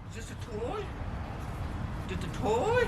Is this a toy? Is it a toy?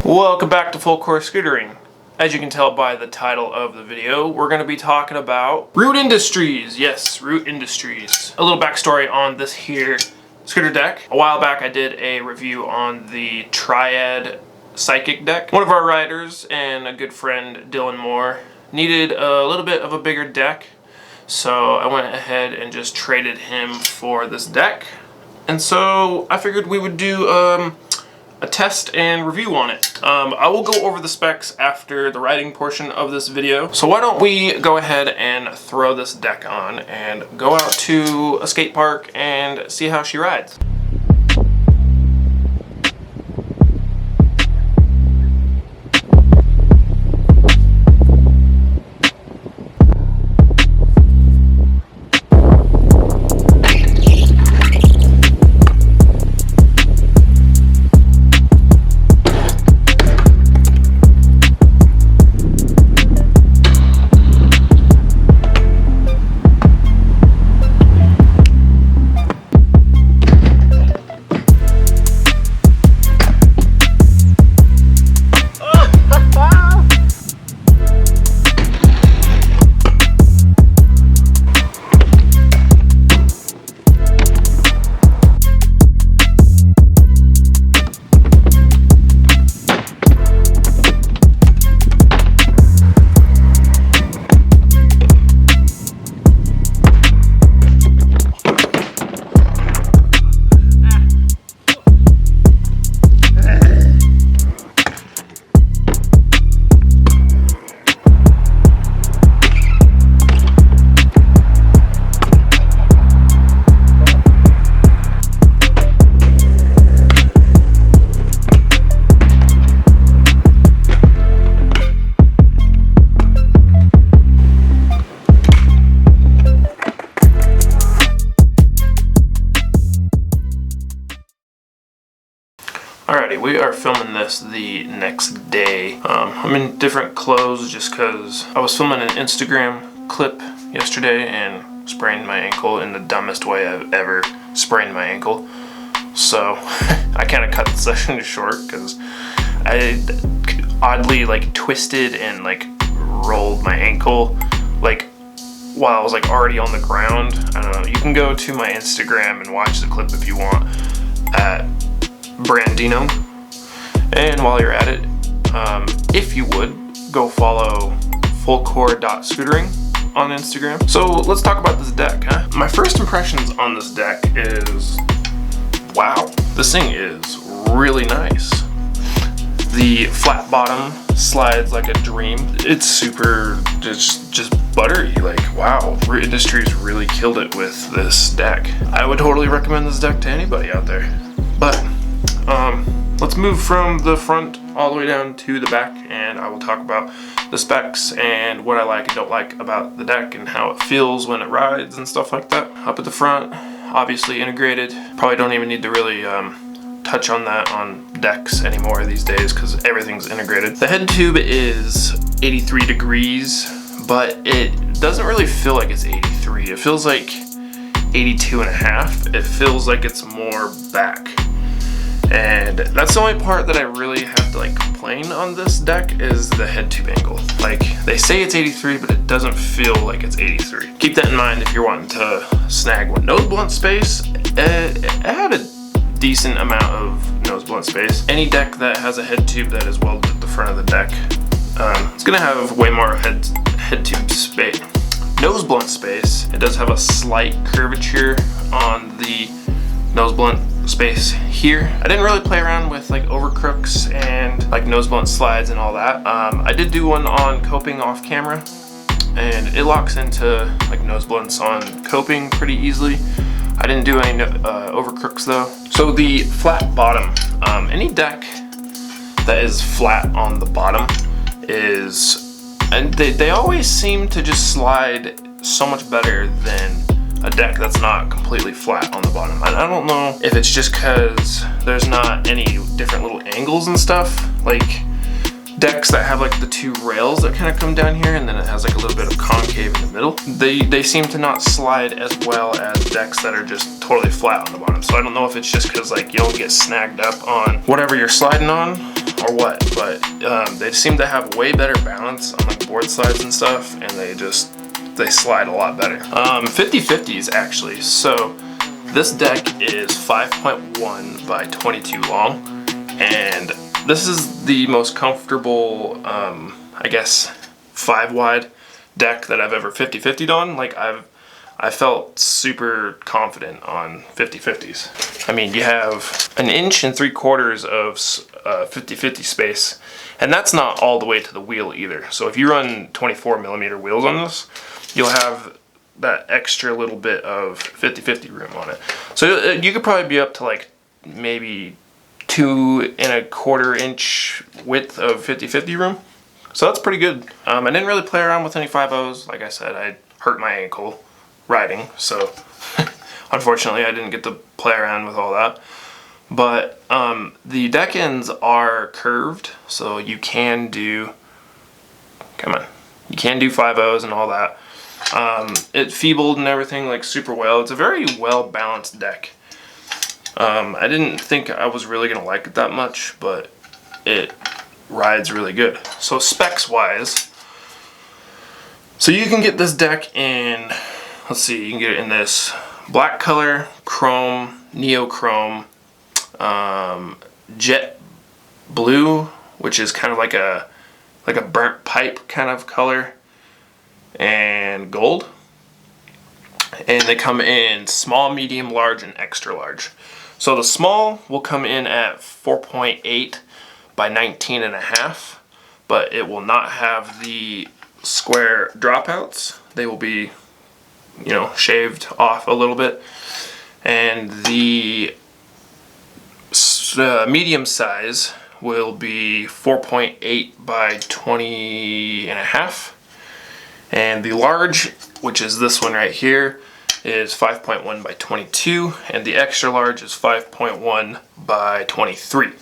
Welcome back to Full Course Scootering. As you can tell by the title of the video, we're going to be talking about Root Industries. Yes, Root Industries. A little backstory on this here scooter deck. A while back I did a review on the Triad Psychic deck. One of our riders and a good friend, Dylan Moore, needed a little bit of a bigger deck, so I went ahead and just traded him for this deck. And so I figured we would do a test and review on it. I will go over the specs after the riding portion of this video. So why don't we go ahead and throw this deck on and go out to a skate park and see how she rides. Alrighty, we are filming this the next day. I'm in different clothes just because I was filming an Instagram clip yesterday and sprained my ankle in the dumbest way I've ever sprained my ankle. So I kind of cut the session short because I oddly twisted and rolled my ankle while I was already on the ground. I don't know. You can go to my Instagram and watch the clip if you want at Brandino. And while you're at it, if you would, go follow fullcore.scootering on Instagram. So let's talk about this deck, huh? My first impressions on this deck is, wow, this thing is really nice. The flat bottom slides like a dream. It's super just buttery. Wow, Root Industries really killed it with this deck. I would totally recommend this deck to anybody out there. But let's move from the front all the way down to the back, and I will talk about the specs and what I like and don't like about the deck and how it feels when it rides and stuff like that. Up at the front, obviously integrated. Probably don't even need to really touch on that on decks anymore these days because everything's integrated. The head tube is 83 degrees, but it doesn't really feel like it's 83. It feels like 82 and a half. It feels like it's more back. And that's the only part that I really have to like complain on this deck is the head tube angle. Like, they say it's 83, but it doesn't feel like it's 83. Keep that in mind if you're wanting to snag one. Nose blunt space, it had a decent amount of nose blunt space. Any deck that has a head tube that is welded at the front of the deck, it's gonna have way more head tube space. Nose blunt space, it does have a slight curvature on the nose blunt space here. I didn't really play around with like overcrooks and like nose blunt slides and all that. I did do one on coping off camera, and it locks into like nose blunts on coping pretty easily. I didn't do any overcrooks though. So the flat bottom, any deck that is flat on the bottom is, and they always seem to just slide so much better than a deck that's not completely flat on the bottom. I don't know if it's just because there's not any different little angles and stuff. Like decks that have like the two rails that kind of come down here and then it has like a little bit of concave in the middle. They seem to not slide as well as decks that are just totally flat on the bottom. So I don't know if it's just because like you'll get snagged up on whatever you're sliding on or what, but they seem to have way better balance on like board slides and stuff, and they slide a lot better. 50/50s actually. So this deck is 5.1 by 22 long, and this is the most comfortable, I guess, 5 wide deck that I've ever 50/50'd on. Like I felt super confident on 50/50s. I mean, you have 1 3/4 of 50/50 space, and that's not all the way to the wheel either. So if you run 24mm wheels on this, you'll have that extra little bit of 50/50 room on it. So you could probably be up to like maybe 2 1/4 inch width of 50/50 room. So that's pretty good. I didn't really play around with any 5.0s. Like I said, I hurt my ankle riding, so unfortunately I didn't get to play around with all that. But the deck ends are curved, so you can do, you can do 5.0s and all that. It feebled and everything like super well. It's a very well balanced deck. I didn't think I was really gonna like it that much, but it rides really good. So specs wise, so you can get this deck in, let's see, you can get it in this black color, chrome, neochrome, jet blue, which is kind of like a burnt pipe kind of color, and gold. And they come in small, medium, large, and extra large. So the small will come in at 4.8 by 19 and a half, but it will not have the square dropouts. They will be, you know, shaved off a little bit. And the medium size will be 4.8 by 20 and a half. And the large, which is this one right here, is 5.1 by 22, and the extra large is 5.1 by 23.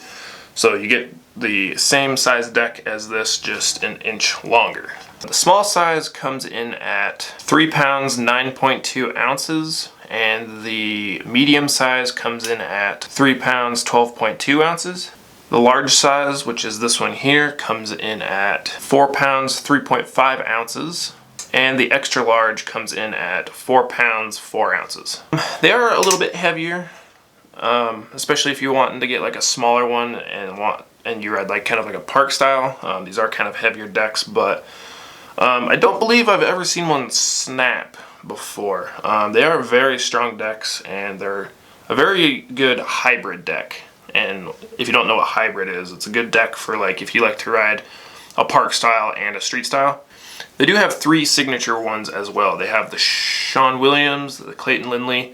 So you get the same size deck as this, just 1 inch longer. The small size comes in at 3 pounds 9.2 ounces, and the medium size comes in at 3 pounds 12.2 ounces. The large size, which is this one here, comes in at 4 pounds 3.5 ounces. And the extra large comes in at 4 pounds 4 ounces. They are a little bit heavier, especially if you're wanting to get like a smaller one and you ride like kind of like a park style. These are kind of heavier decks, but I don't believe I've ever seen one snap before. They are very strong decks, and they're a very good hybrid deck. And if you don't know what hybrid is, it's a good deck for like if you like to ride a park style and a street style. They do have 3 signature ones as well. They have the Sean Williams, the Clayton Lindley,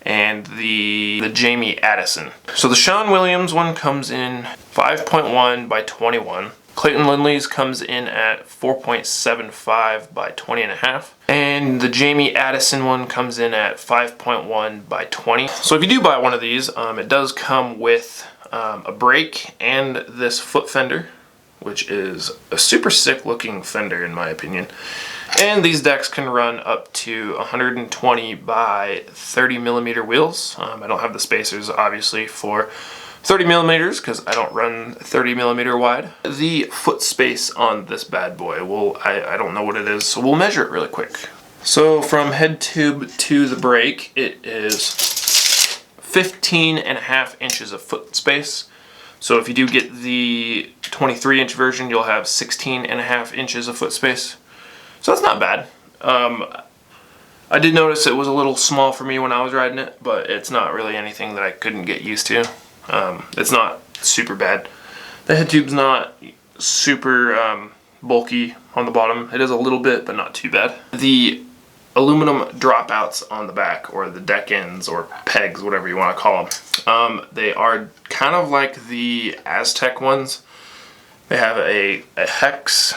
and the Jamie Addison. So the Sean Williams one comes in 5.1 by 21. Clayton Lindley's comes in at 4.75 by 20.5. And the Jamie Addison one comes in at 5.1 by 20. So if you do buy one of these, it does come with a brake and this foot fender, which is a super sick looking fender in my opinion. And these decks can run up to 120 by 30 millimeter wheels. I don't have the spacers obviously for 30 millimeters because I don't run 30 millimeter wide. The foot space on this bad boy, I don't know what it is, so we'll measure it really quick. So from head tube to the brake, it is 15.5 inches of foot space. So if you do get the 23-inch version, you'll have 16.5 inches of foot space. So that's not bad. I did notice it was a little small for me when I was riding it, but it's not really anything that I couldn't get used to. It's not super bad. The head tube's not super bulky on the bottom. It is a little bit, but not too bad. The aluminum dropouts on the back, or the deck ends, or pegs, whatever you want to call them, they are kind of like the Aztec ones. They have a hex.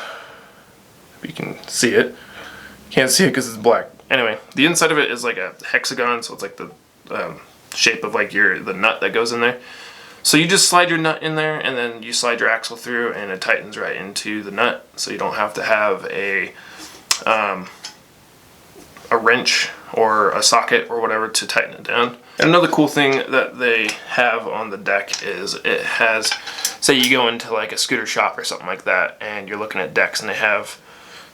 If you can see it. Can't see it because it's black. Anyway, the inside of it is like a hexagon, so it's like the shape of like the nut that goes in there. So you just slide your nut in there, and then you slide your axle through, and it tightens right into the nut. So you don't have to have a wrench or a socket or whatever to tighten it down. And another cool thing that they have on the deck is it has, say you go into like a scooter shop or something like that, and you're looking at decks, and they have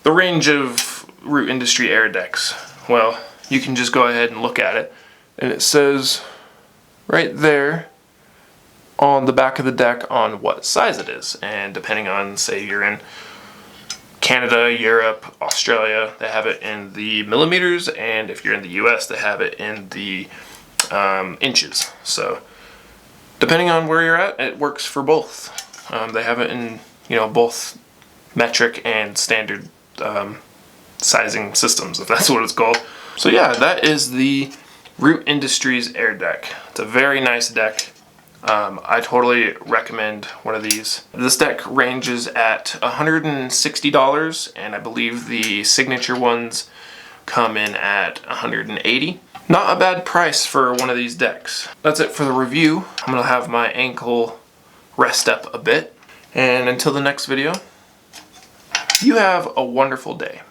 the range of Root Industry air decks. Well, you can just go ahead and look at it, and it says right there on the back of the deck on what size it is. And depending on, say you're in Canada, Europe, Australia, they have it in the millimeters, and if you're in the US, they have it in the inches. So depending on where you're at, it works for both. They have it in, both metric and standard sizing systems, if that's what it's called. So yeah, that is the Root Industries air deck. It's a very nice deck. I totally recommend one of these. This deck ranges at $160, and I believe the signature ones come in at $180. Not a bad price for one of these decks. That's it for the review. I'm gonna have my ankle rest up a bit, and until the next video, you have a wonderful day.